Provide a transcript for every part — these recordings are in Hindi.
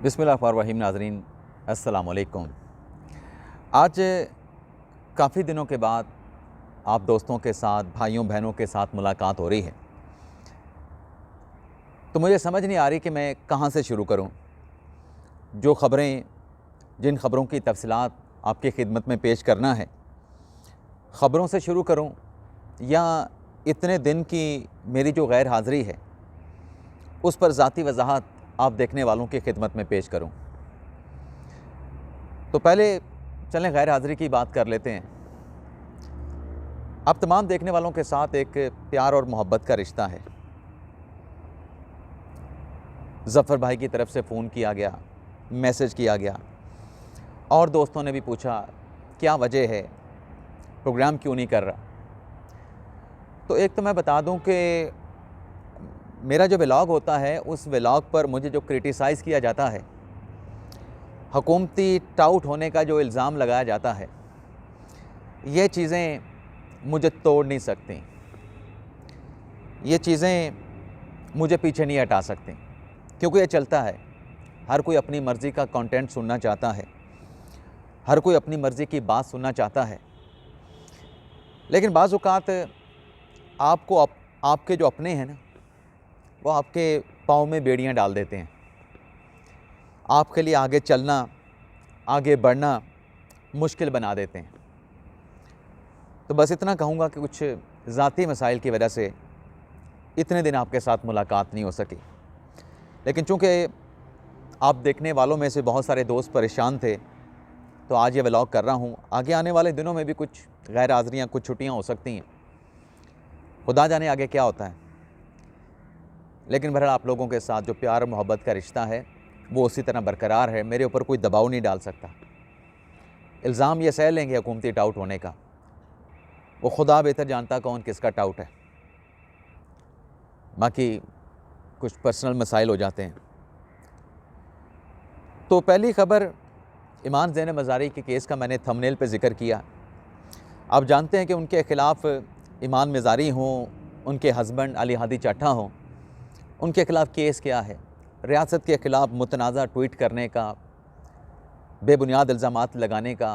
बिस्मिल्लाहिर्रहमानिर्रहीम। नाज़रीन अस्सलाम वालेकुम। आज काफ़ी दिनों के बाद आप दोस्तों के साथ, भाइयों बहनों के साथ मुलाकात हो रही है, तो मुझे समझ नहीं आ रही कि मैं कहाँ से शुरू करूँ। जिन ख़बरों की तफ़सीलात आपकी खिदमत में पेश करना है, ख़बरों से शुरू करूँ या इतने दिन की मेरी जो गैर हाज़िरी है उस पर ज़ाती वज़ाहत आप देखने वालों की खिदमत में पेश करूं। तो पहले चलें गैर हाज़िरी की बात कर लेते हैं। अब तमाम देखने वालों के साथ एक प्यार और मोहब्बत का रिश्ता है। ज़फ़र भाई की तरफ से फ़ोन किया गया, मैसेज किया गया और दोस्तों ने भी पूछा क्या वजह है, प्रोग्राम क्यों नहीं कर रहा। तो एक तो मैं बता दूं कि मेरा जो व्लॉग होता है उस व्लॉग पर मुझे जो क्रिटिसाइज़ किया जाता है, हुकूमती टाउट होने का जो इल्ज़ाम लगाया जाता है, ये चीज़ें मुझे तोड़ नहीं सकती, ये चीज़ें मुझे पीछे नहीं हटा सकती, क्योंकि ये चलता है। हर कोई अपनी मर्ज़ी का कंटेंट सुनना चाहता है, हर कोई अपनी मर्ज़ी की बात सुनना चाहता है, लेकिन बाज़ औक़ात आपके जो अपने हैं ना, वो आपके पाँव में बेड़ियाँ डाल देते हैं। आपके लिए आगे चलना, आगे बढ़ना मुश्किल बना देते हैं। तो बस इतना कहूँगा कि कुछ ज़ाती मसाइल की वजह से इतने दिन आपके साथ मुलाकात नहीं हो सकी, लेकिन चूँकि आप देखने वालों में से बहुत सारे दोस्त परेशान थे, तो आज ये व्लॉग कर रहा हूँ। आगे आने वाले दिनों में भी कुछ गैर हाज़िरियाँ, कुछ छुट्टियाँ हो सकती हैं, खुदा जाने आगे क्या होता है। लेकिन बहरहाल आप लोगों के साथ जो प्यार और मोहब्बत का रिश्ता है वो उसी तरह बरकरार है। मेरे ऊपर कोई दबाव नहीं डाल सकता। इल्ज़ाम ये सह लेंगे हुकूमती टाउट होने का, वो खुदा बेहतर जानता कौन किसका टाउट है। बाकी कुछ पर्सनल मसाइल हो जाते हैं। तो पहली ख़बर ईमान ज़ैन मज़ारी के केस का मैंने थंबनेल पे ज़िक्र किया। आप जानते हैं कि उनके ख़िलाफ़ ईमान मज़ारी हों, उनके हस्बैंड अली हादी चट्टा हों, उनके ख़िलाफ़ केस क्या है। रियासत के ख़िलाफ़ मुतनाज़ा ट्वीट करने का, बेबुनियाद इल्ज़ामात लगाने का,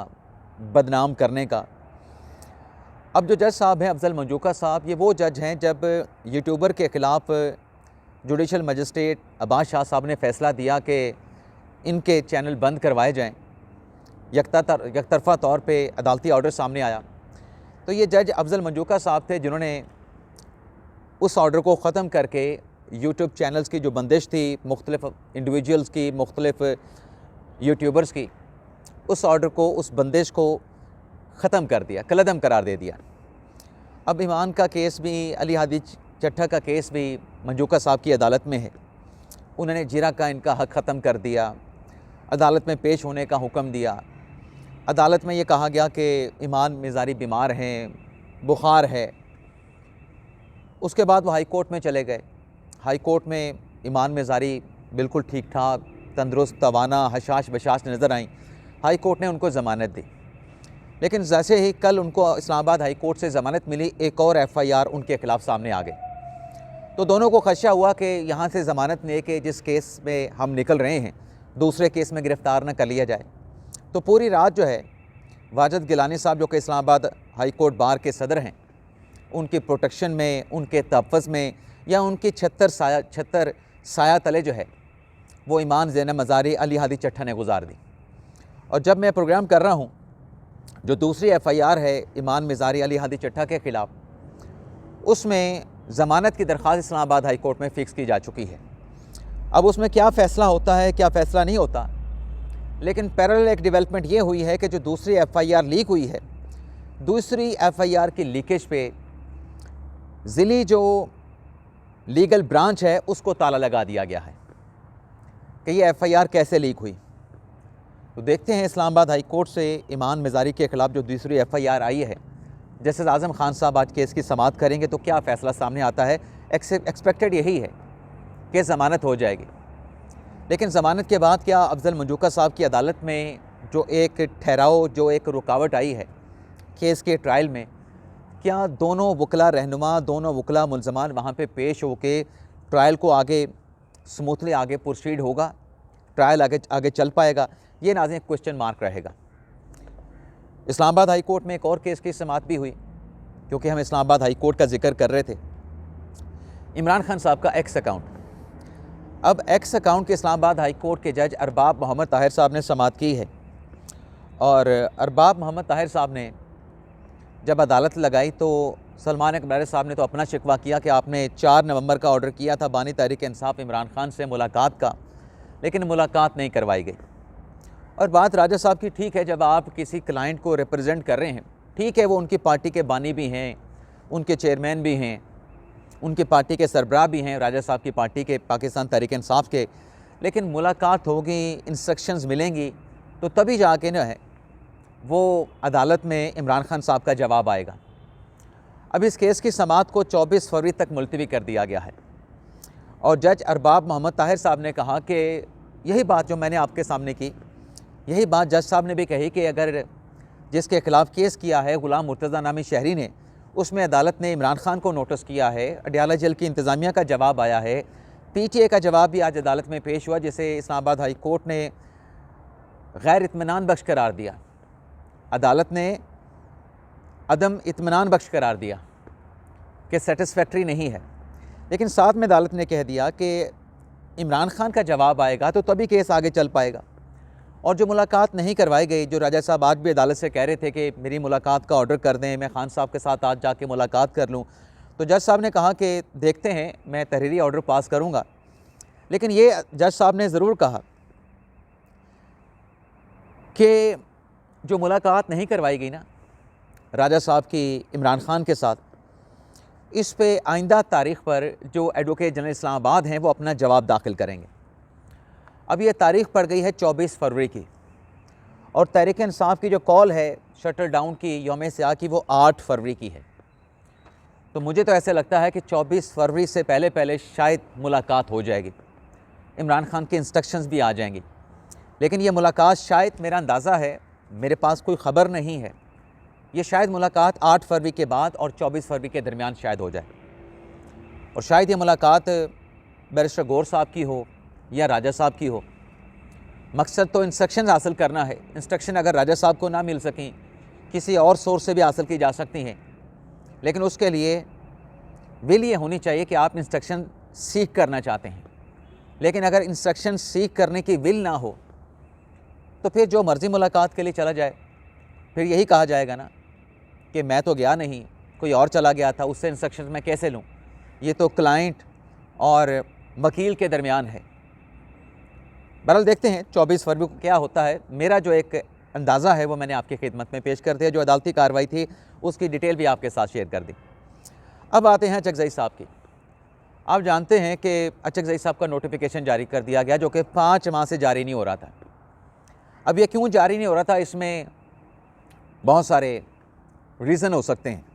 बदनाम करने का। अब जो जज साहब हैं अफजल मंजूका साहब, ये वो जज हैं जब यूट्यूबर के ख़िलाफ़ जुडिशल मजिस्ट्रेट अब्बास शाह साहब ने फ़ैसला दिया कि इनके चैनल बंद करवाए जाएँ, यकतरफ़ा तौर पे अदालती ऑर्डर सामने आया। तो ये जज अफजल मंजूका साहब थे जिन्होंने उस ऑर्डर को ख़त्म करके यूट्यूब चैनल्स की जो बंदिश थी, मुख्तलिफ़ इंडिविजुअल्स की, मुख्तलिफ़ यूट्यूबर्स की, उस ऑर्डर को, उस बंदिश को ख़त्म कर दिया, कलअदम करार दे दिया। अब ईमान का केस भी, अली हादी चट्टा का केस भी मंजूका साहब की अदालत में है। उन्होंने जिरा का इनका हक़ ख़त्म कर दिया, अदालत में पेश होने का हुक्म दिया। अदालत में ये कहा गया कि ईमान मज़ारी बीमार हैं, बुखार है। उसके बाद वो हाई कोर्ट में चले गए। हाई कोर्ट में ईमान मज़ारी बिल्कुल ठीक ठाक, तंदुरुस्त, तवाना, हशाश बशाश नज़र आईं। हाई कोर्ट ने उनको ज़मानत दी, लेकिन जैसे ही कल उनको इस्लामाबाद हाई कोर्ट से ज़मानत मिली, एक और FIR उनके ख़िलाफ़ सामने आ गई। तो दोनों को ख़दशा हुआ कि यहाँ से ज़मानत लेके जिस केस में हम निकल रहे हैं, दूसरे केस में गिरफ़्तार न कर लिया जाए। तो पूरी रात जो है वाजिद गिलानी साहब, जो कि इस्लामाबाद हाई कोर्ट बार के सदर हैं, उनकी प्रोटेक्शन में, उनके तहफ़्फ़ुज़ में या उनकी छत्तर साया तले जो है वो ईमान ज़ैन मज़ारी अली हादी चट्टा ने गुजार दी। और जब मैं प्रोग्राम कर रहा हूँ, जो दूसरी FIR है ईमान मज़ारी अली हादी चट्टा के ख़िलाफ़, उसमें ज़मानत की दरख्वास्त इस्लामाबाद हाई कोर्ट में फ़िक्स की जा चुकी है। अब उसमें क्या फ़ैसला होता है, क्या फ़ैसला नहीं होता, लेकिन पैरेलल एक डेवलपमेंट ये हुई है कि जो दूसरी FIR लीक हुई है, दूसरी FIR की लीकेज पे ज़िली जो लीगल ब्रांच है उसको ताला लगा दिया गया है कि ये FIR कैसे लीक हुई। तो देखते हैं इस्लामाबाद हाई कोर्ट से ईमान मज़ारी के ख़िलाफ़ जो दूसरी FIR आई है, जस्टिस आज़म खान साहब आज केस की समाअत करेंगे तो क्या फ़ैसला सामने आता है। एक्सपेक्टेड यही है कि ज़मानत हो जाएगी, लेकिन ज़मानत के बाद क्या अफजल मंजूका साहब की अदालत में जो एक ठहराव, जो एक रुकावट आई है केस के ट्रायल में, क्या दोनों वकला रहनुमा, दोनों वकला मुल्ज़मान वहाँ पे पेश होके ट्रायल को आगे स्मूथली आगे प्रोसीड होगा ट्रायल आगे चल पाएगा, ये नाज़रीन क्वेश्चन मार्क रहेगा। इस्लामाबाद हाई कोर्ट में एक और केस की समाअत भी हुई, क्योंकि हम इस्लामाबाद हाई कोर्ट का जिक्र कर रहे थे। इमरान खान साहब का एक्स अकाउंट, अब एक्स अकाउंट के इस्लामाबाद हाई कोर्ट के जज अरबाब मोहम्मद ताहिर साहब ने समाअत की है, और अरबाब मोहम्मद ताहिर साहब ने जब अदालत लगाई तो सलमान अकबर साहब ने तो अपना शिकवा किया कि आपने 4 नवंबर का ऑर्डर किया था बानी तहरीक इंसाफ इमरान खान से मुलाकात का, लेकिन मुलाकात नहीं करवाई गई। और बात राजा साहब की ठीक है, जब आप किसी क्लाइंट को रिप्रेजेंट कर रहे हैं, ठीक है, वो उनकी पार्टी के बानी भी हैं, उनके चेयरमैन भी हैं, उनकी पार्टी के सरबराह भी हैं, राजा साहब की पार्टी के पाकिस्तान तहरीक इंसाफ के, लेकिन मुलाकात होगी, इंस्ट्रक्शंस मिलेंगी, तो तभी जाके ना है वो अदालत में इमरान खान साहब का जवाब आएगा। अब इस केस की समाअत को 24 फरवरी तक मुलतवी कर दिया गया है, और जज अरबाब मोहम्मद ताहिर साहब ने कहा कि यही बात जो मैंने आपके सामने की, यही बात जज साहब ने भी कही कि अगर जिसके ख़िलाफ़ केस किया है ग़ुलाम मुर्तज़ा नामी शहरी ने, उसमें अदालत ने इमरान खान को नोटिस किया है, अडयाला जेल की इंतज़ामिया का जवाब आया है, PTA का जवाब भी आज अदालत में पेश हुआ, जिसे इस्लामाबाद हाई कोर्ट ने गैर इत्मीनान बख्श करार दिया, अदालत ने अदम इत्मीनान बख्श करार दिया कि सेटिस्फैक्ट्री नहीं है। लेकिन साथ में अदालत ने कह दिया कि इमरान खान का जवाब आएगा तो तभी केस आगे चल पाएगा। और जो मुलाकात नहीं करवाई गई, जो राजा साहब आज भी अदालत से कह रहे थे कि मेरी मुलाकात का ऑर्डर कर दें, मैं खान साहब के साथ आज जाके मुलाकात कर लूँ, तो जज साहब ने कहा कि देखते हैं, मैं तहरीरी ऑर्डर पास करूँगा। लेकिन ये जज साहब ने ज़रूर कहा कि जो मुलाकात नहीं करवाई गई ना राजा साहब की इमरान खान के साथ, इस पे आइंदा तारीख़ पर जो एडवोकेट जनरल इस्लामाबाद हैं वो अपना जवाब दाखिल करेंगे। अब ये तारीख़ पड़ गई है 24 फरवरी की, और तहरीक इंसाफ की जो कॉल है शटल डाउन की यौम सियाह की, वो 8 फरवरी की है। तो मुझे तो ऐसे लगता है कि 24 फरवरी से पहले पहले शायद मुलाकात हो जाएगी, इमरान खान के इंस्ट्रक्शंस भी आ जाएंगी। लेकिन ये मुलाकात शायद, मेरा अंदाज़ा है, मेरे पास कोई ख़बर नहीं है, ये शायद मुलाकात 8 फरवरी के बाद और 24 फरवरी के दरमियान शायद हो जाए। और शायद ये मुलाकात बैरिस्टर गौर साहब की हो या राजा साहब की हो। मकसद तो इंस्ट्रक्शन हासिल करना है। इंस्ट्रक्शन अगर राजा साहब को ना मिल सकें, किसी और सोर्स से भी हासिल की जा सकती हैं, लेकिन उसके लिए विल ये होनी चाहिए कि आप इंस्ट्रक्शन सीख करना चाहते हैं। लेकिन अगर इंस्ट्रक्शन सीख करने की विल ना हो तो फिर जो मर्ज़ी मुलाकात के लिए चला जाए, फिर यही कहा जाएगा ना कि मैं तो गया नहीं, कोई और चला गया था, उससे इंस्ट्रक्शन मैं कैसे लूँ। ये तो क्लाइंट और वकील के दरमियान है। बहरहाल देखते हैं 24 फरवरी को क्या होता है। मेरा जो एक अंदाज़ा है वो मैंने आपकी खिदमत में पेश कर दिया। जो अदालती कार्रवाई थी उसकी डिटेल भी आपके साथ शेयर कर दी। अब आते हैं अचकज़ई साहब की। आप जानते हैं कि अचकज़ई साहब का नोटिफिकेशन जारी कर दिया गया, जो कि 5 माह से जारी नहीं हो रहा था। अब ये क्यों जारी नहीं हो रहा था, इसमें बहुत सारे रीज़न हो सकते हैं,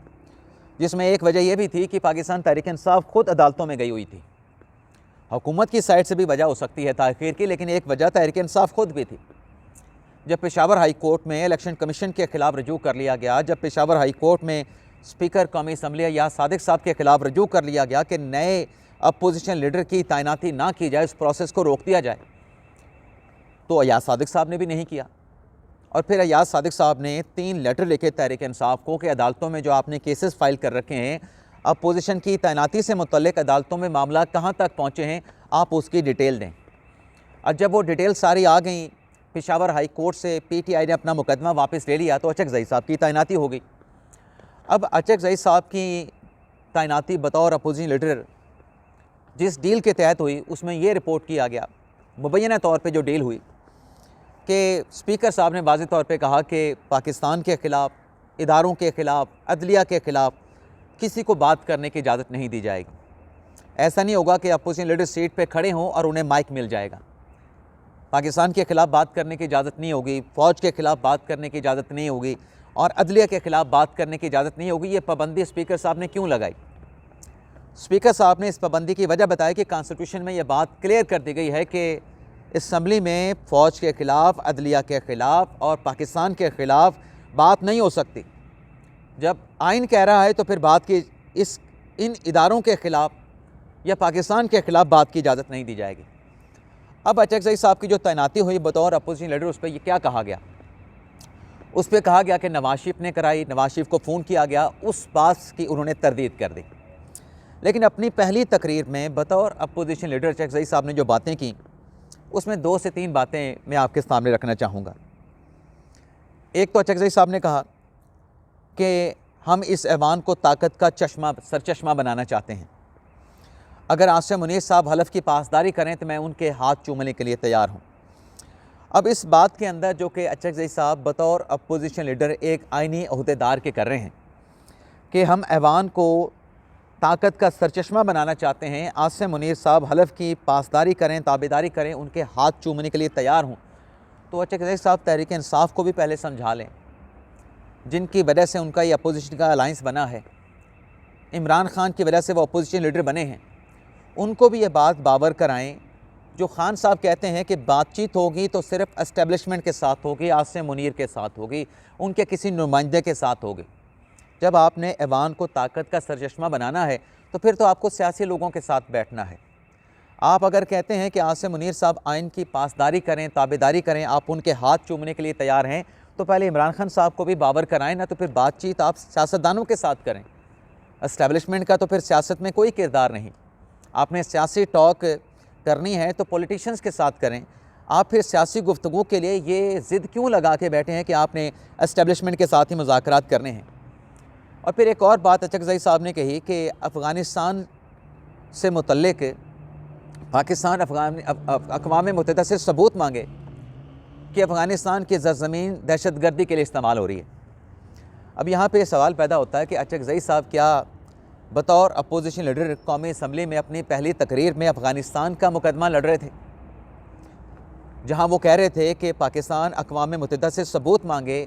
जिसमें एक वजह यह भी थी कि पाकिस्तान तहरीक इंसाफ खुद अदालतों में गई हुई थी। हुकूमत की साइड से भी वजह हो सकती है ताख़ीर की, लेकिन एक वजह तहरीक इंसाफ खुद भी थी। जब पेशावर हाई कोर्ट में इलेक्शन कमीशन के ख़िलाफ़ रजू कर लिया गया, जब पेशावर हाई कोर्ट में स्पीकर कौमी असम्बली या सादिक साहब के ख़िलाफ़ रजू कर लिया गया कि नए अपोजिशन लीडर की तैनाती ना की जाए, इस प्रोसेस को रोक दिया जाए, तो अयाज सादिक साहब ने भी नहीं किया। और फिर अयाज सादिक साहब ने 3 लेटर लिखे तहरीक इंसाफ को कि अदालतों में जो आपने केसेस फाइल कर रखे हैं, अपोजिशन की तैनाती से मुतल्लिक अदालतों में मामला कहाँ तक पहुँचे हैं, आप उसकी डिटेल दें। और जब वो डिटेल सारी आ गई, पेशावर हाई कोर्ट से PTI ने अपना मुकदमा वापस ले लिया, तो अचकज़ई साहब की तैनाती हो गई। अब अचकज़ई साहब की तैनाती बतौर अपोजिशन लीडर जिस डील के तहत हुई, उसमें ये रिपोर्ट किया गया, मुबैना तौर पे जो डील हुई, कि स्पीकर साहब ने वाज़ेह तौर पे कहा कि पाकिस्तान के ख़िलाफ़, इदारों के ख़िलाफ़, अदलिया के ख़िलाफ़ किसी को बात करने की इजाज़त नहीं दी जाएगी। ऐसा नहीं होगा कि अपोजिशन लीडर सीट पे खड़े हों और उन्हें माइक मिल जाएगा। पाकिस्तान के ख़िलाफ़ बात करने की इजाज़त नहीं होगी, फ़ौज के ख़िलाफ़ बात करने की इजाज़त नहीं होगी, और अदलिया के ख़िलाफ़ बात करने की इजाज़त नहीं होगी। ये पाबंदी स्पीकर साहब ने क्यों लगाई? स्पीकर साहब ने इस पाबंदी की वजह बताई कि कॉन्स्टिट्यूशन में यह बात क्लियर कर दी गई है कि असम्बली में फ़ौज के ख़िलाफ़, अदलिया के ख़िलाफ़ और पाकिस्तान के ख़िलाफ़ बात नहीं हो सकती। जब आइन कह रहा है तो फिर बात की इन इदारों के ख़िलाफ़ या पाकिस्तान के ख़िलाफ़ बात की इजाज़त नहीं दी जाएगी। अब अचकज़ई साहब की जो तैनाती हुई बतौर अपोजिशन लीडर, उस पर क्या कहा गया? उस पर कहा गया कि नवाज शरीफ ने कराई, नवाज शरीफ को फ़ोन किया गया, उस बात की उन्होंने तरदीद कर दी। लेकिन अपनी पहली तकरीर में बतौर अपोजिशन लीडर अचकज़ई साहब ने जो बातें की, उसमें 2 से 3 बातें मैं आपके सामने रखना चाहूँगा। एक तो अचकज़ई साहब ने कहा कि हम इस ऐवान को ताकत का चश्मा, सरचश्मा बनाना चाहते हैं। अगर आसिम मुनीर साहब हलफ की पासदारी करें तो मैं उनके हाथ चूमने के लिए तैयार हूँ। अब इस बात के अंदर जो कि अचकज़ई साहब बतौर अपोजिशन लीडर एक आइनी अहदेदार के कर रहे हैं कि हम ऐवान को ताकत का सरचश्मा बनाना चाहते हैं, आसिम मुनीर साहब हलफ की पासदारी करें, ताबेदारी करें, उनके हाथ चूमने के लिए तैयार हूँ, तो अचकज़ई साहब तहरीक इंसाफ को भी पहले समझा लें, जिनकी वजह से उनका ये अपोजिशन का अलाइंस बना है, इमरान खान की वजह से वो अपोजिशन लीडर बने हैं, उनको भी ये बात बावर कराएं। जो खान साहब कहते हैं कि बातचीत होगी तो सिर्फ एस्टेब्लिशमेंट के साथ होगी, आसिम मुनीर के साथ होगी, उनके किसी नुमाइंदे के साथ होगी। जब आपने ऐवान को ताकत का सरचश्मा बनाना है तो फिर तो आपको सियासी लोगों के साथ बैठना है। आप अगर कहते हैं कि आसिम मुनीर साहब आइन की पासदारी करें, ताबेदारी करें, आप उनके हाथ चूमने के लिए तैयार हैं, तो पहले इमरान खान साहब को भी बावर कराएं ना, तो फिर बातचीत आप सियासतदानों के साथ करें। एस्टेब्लिशमेंट का तो फिर सियासत में कोई किरदार नहीं। आपने सियासी टॉक करनी है तो पॉलिटिशियंस के साथ करें। आप फिर सियासी गुफ्तगू के लिए ये ज़िद क्यों लगा के बैठे हैं कि आपने एस्टेब्लिशमेंट के साथ ही मुज़ाकरात करने हैं? और फिर एक और बात अचकज़ई साहब ने कही कि अफ़गानिस्तान से मुतल्लिक पाकिस्तान अक़वाम मुत्तहिदा से सबूत मांगे कि अफ़गानिस्तान की ज़मीन दहशतगर्दी के लिए इस्तेमाल हो रही है। अब यहाँ पे सवाल पैदा होता है कि अचकज़ई साहब क्या बतौर अपोजिशन लीडर कौमी असम्बली में अपनी पहली तकरीर में अफ़गानिस्तान का मुकदमा लड़ रहे थे, जहाँ वो कह रहे थे कि पाकिस्तान अक़वाम मुत्तहिदा से सबूत मांगे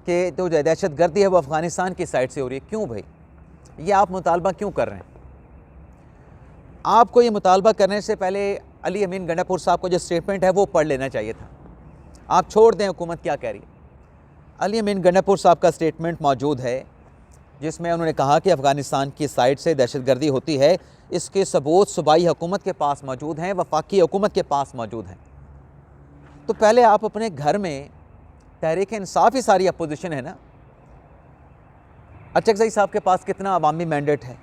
कि जो दहशत गर्दी है वो अफ़गानिस्तान की साइड से हो रही है? क्यों भाई, ये आप मुतालबा क्यों कर रहे हैं? आपको ये मुतालबा करने से पहले अली अमीन गंडापुर साहब को जो स्टेटमेंट है वो पढ़ लेना चाहिए था। आप छोड़ दें हुकूमत क्या कह रही है। अली अमीन गंडापुर साहब का स्टेटमेंट मौजूद है, जिसमें उन्होंने कहा कि अफ़गानिस्तान की साइड से दहशतगर्दी होती है, इसके सबूत सूबाई हुकूमत के पास मौजूद हैं, वफाकी हुकूमत के पास मौजूद हैं। तो पहले आप अपने घर में, तहरीक इंसाफ ही सारी अपोजिशन है ना। अचकज़ई साहब के पास कितना अवामी मैंडेट है,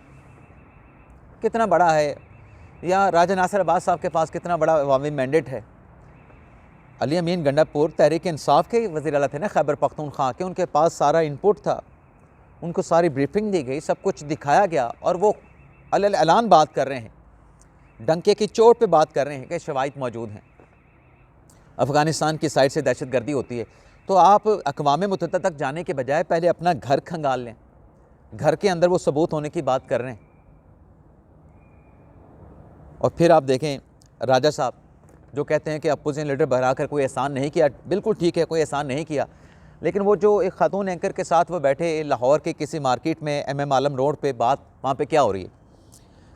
कितना बड़ा है, या राजा नासिर अब्बास साहब के पास कितना बड़ा अवामी मैंडेट है? अली अमीन गंडापुर तहरीक इंसाफ के वज़ीर आला थे ना, खैबर पख्तूनख्वा के, उनके पास सारा इनपुट था, उनको सारी ब्रीफिंग दी गई, सब कुछ दिखाया गया, और वो अलल ऐलान बात कर रहे हैं, डंके की चोट पे बात कर रहे हैं कि शवाहिद मौजूद हैं, अफ़गानिस्तान की साइड से दहशतगर्दी होती है। तो आप अक़वाम मुत्तहिदा तक जाने के बजाय पहले अपना घर खंगाल लें, घर के अंदर वो सबूत होने की बात कर रहे हैं। और फिर आप देखें राजा साहब जो कहते हैं कि अपोजिशन लीडर बहरा कर कोई एहसान नहीं किया, बिल्कुल ठीक है, कोई एहसान नहीं किया, लेकिन वो जो एक खातून एंकर के साथ वो बैठे लाहौर के किसी मार्केट में MM आलम रोड पे, बात वहाँ पे क्या हो रही है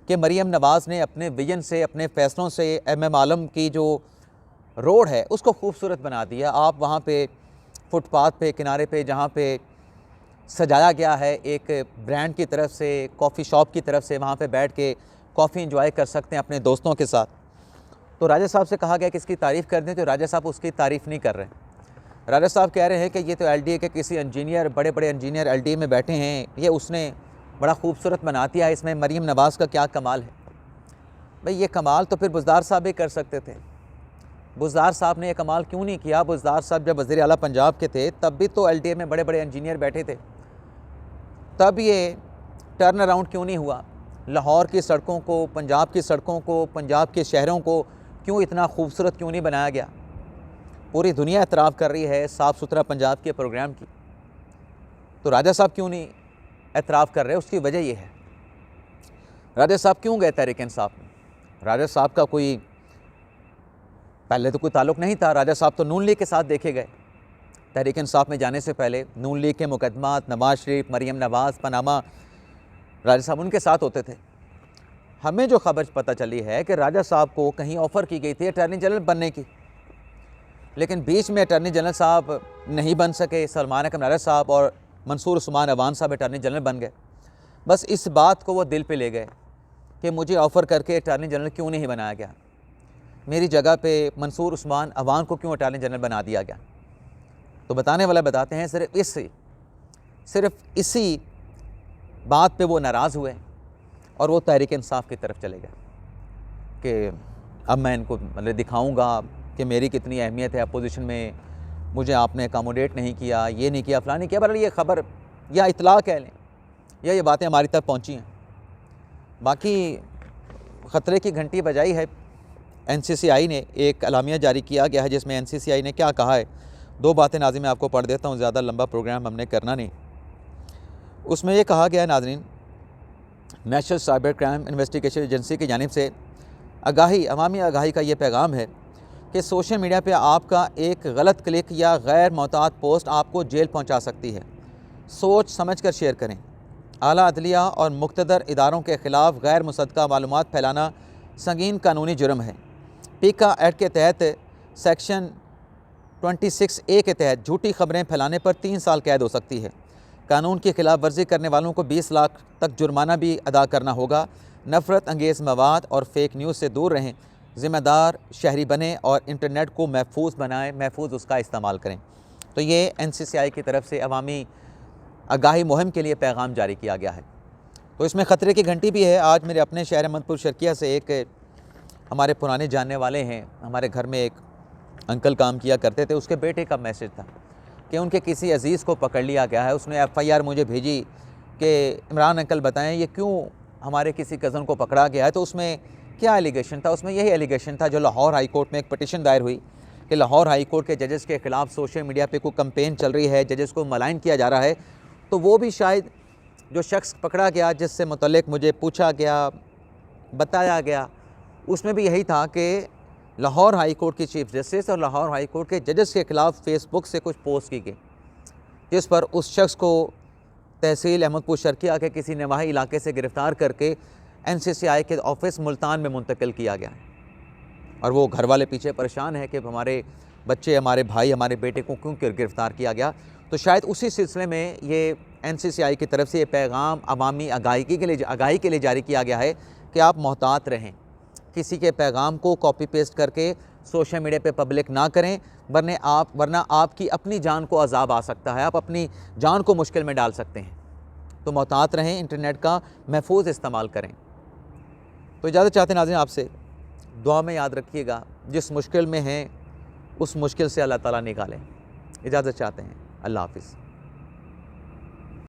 कि मरीम नवाज़ ने अपने विजन से, अपने फ़ैसलों से MM आलम की जो रोड है उसको खूबसूरत बना दिया। आप वहाँ पे फुटपाथ पे, किनारे पे, जहाँ पे सजाया गया है एक ब्रांड की तरफ से, कॉफ़ी शॉप की तरफ से, वहाँ पे बैठ के कॉफ़ी इंजॉय कर सकते हैं अपने दोस्तों के साथ। तो राजा साहब से कहा गया कि इसकी तारीफ़ कर दें, तो राजा साहब उसकी तारीफ़ नहीं कर रहे। राजा साहब कह रहे हैं कि ये तो LDA के किसी इंजीनियर, बड़े बड़े इंजीनियर LDA में बैठे हैं, ये उसने बड़ा खूबसूरत बना दिया है, इसमें मरीम नवाज़ का क्या कमाल है। भाई ये कमाल तो फिर बुज़दार साहब भी कर सकते थे। बुज़दार साहब ने ये कमाल क्यों नहीं किया? बुज़दार साहब जब वज़ीर आला पंजाब के थे तब भी तो LDA में बड़े बड़े इंजीनियर बैठे थे, तब ये टर्न अराउंड क्यों नहीं हुआ? लाहौर की सड़कों को, पंजाब की सड़कों को, पंजाब के शहरों को क्यों इतना खूबसूरत क्यों नहीं बनाया गया? पूरी दुनिया एतराफ़ कर रही है साफ़ सुथरा पंजाब के प्रोग्राम की, तो राजा साहब क्यों नहीं एतराफ़ कर रहे? उसकी वजह यह है, राजा साहब क्यों गए तहरीक इंसाफ में? राजा साहब का कोई पहले तो कोई ताल्लुक़ नहीं था। राजा साहब तो नून लीग के साथ देखे गए। तहरीक इंसाफ में जाने से पहले नून लीग के मुकदमात, नवाज शरीफ, मरीम नवाज़, पनामा, राजा साहब उनके साथ होते थे। हमें जो खबर पता चली है कि राजा साहब को कहीं ऑफ़र की गई थी अटॉर्नी जनरल बनने की, लेकिन बीच में अटॉर्नी जनरल साहब नहीं बन सके। सलमान अकरम नायर साहब और मंसूर उस्मान अवान साहब अटॉर्नी जनरल बन गए। बस इस बात को वो दिल पे ले गए कि मुझे ऑफ़र करके अटॉर्नी जनरल क्यों नहीं बनाया गया। मेरी जगह पे मंसूर उस्मान अवान को क्यों अटॉर्नी जनरल बना दिया गया? तो बताने वाला बताते हैं सिर्फ इसी बात पे वो नाराज़ हुए और वो तहरीक इंसाफ की तरफ चले गए कि अब मैं इनको मतलब दिखाऊंगा कि मेरी कितनी अहमियत है अपोजिशन में, मुझे आपने अकोमोडेट नहीं किया, ये नहीं किया, फलां नहीं किया। बहरहाल ये ख़बर या इतला कह लें या ये बातें हमारी तक पहुंची हैं। बाकी ख़तरे की घंटी बजाई है। NCCI ने एक अलामिया जारी किया गया है जिसमें NCCI ने क्या कहा है, 2 बातें नाज़रीन मैं आपको पढ़ देता हूँ, ज़्यादा लंबा प्रोग्राम हमने करना नहीं। उसमें ये कहा गया है नाज़रीन, national cyber crime investigation agency की जानिब से आगाही, अवामी आगाही का ये पैगाम है कि सोशल मीडिया पे आपका एक गलत क्लिक या गैर मोहतात पोस्ट आपको जेल पहुंचा सकती है। सोच समझ कर शेयर करें। आला अदलिया और मुक़्तदर इदारों के ख़िलाफ़ गैर मुसद्दक़ा मालूमात फैलाना संगीन कानूनी जुर्म है। पीका एक्ट के तहत सेक्शन 26A के तहत झूठी खबरें फैलाने पर 3 साल कैद हो सकती है। कानून की खिलाफ वर्जी करने वालों को 20 लाख तक जुर्माना भी अदा करना होगा। नफ़रत अंगेज़ मवाद और फेक न्यूज़ से दूर रहें। ज़िम्मेदार शहरी बने और इंटरनेट को महफूज बनाएं, महफूज उसका इस्तेमाल करें। तो ये NCCI की तरफ से अवामी आगाही मुहिम के लिए पैगाम जारी किया गया है। तो इसमें ख़तरे की घंटी भी है। आज मेरे अपने शहर अहमदपुर शर्किया से एक हमारे पुराने जानने वाले हैं, हमारे घर में एक अंकल काम किया करते थे, उसके बेटे का मैसेज था कि उनके किसी अजीज़ को पकड़ लिया गया है। उसने FIR मुझे भेजी कि इमरान अंकल बताएं ये क्यों हमारे किसी कज़न को पकड़ा गया है। तो उसमें क्या एलिगेशन था? उसमें यही एलिगेशन था जो लाहौर हाई कोर्ट में एक पटिशन दायर हुई कि लाहौर हाई कोर्ट के जजेस के ख़िलाफ़ सोशल मीडिया पे कोई कंपेन चल रही है, जजेस को मलाइन किया जा रहा है। तो वो भी शायद जो शख्स पकड़ा गया जिससे मुतल्लिक मुझे पूछा गया, बताया गया, उसमें भी यही था कि लाहौर हाई कोर्ट की चीफ जस्टिस और लाहौर हाई कोर्ट के जजेस के ख़िलाफ़ फेसबुक से कुछ पोस्ट की गई जिस पर उस शख्स को तहसील अहमदपुर शर्किया के किसी नवाही इलाके से गिरफ़्तार करके NCCI के ऑफिस मुल्तान में मुंतकिल किया गया है। और वो घर वाले पीछे परेशान है कि हमारे बच्चे, हमारे भाई, हमारे बेटे को क्यों गिरफ़्तार किया गया। तो शायद उसी सिलसिले में ये NCCI की तरफ से ये पैगाम अवामी आगाही के लिए जारी किया गया है कि आप मोहतात रहें, किसी के पैगाम को कॉपी पेस्ट करके सोशल मीडिया पे पब्लिक ना करें, वरना आपकी अपनी जान को अजाब आ सकता है, आप अपनी जान को मुश्किल में डाल सकते हैं। तो मोहतात रहें, इंटरनेट का महफूज इस्तेमाल करें। तो इजाज़त चाहते हैं नाज़रीन आपसे, दुआ में याद रखिएगा, जिस मुश्किल में हैं उस मुश्किल से अल्लाह ताला निकालें। इजाज़त चाहते हैं, अल्लाह हाफ़िज़।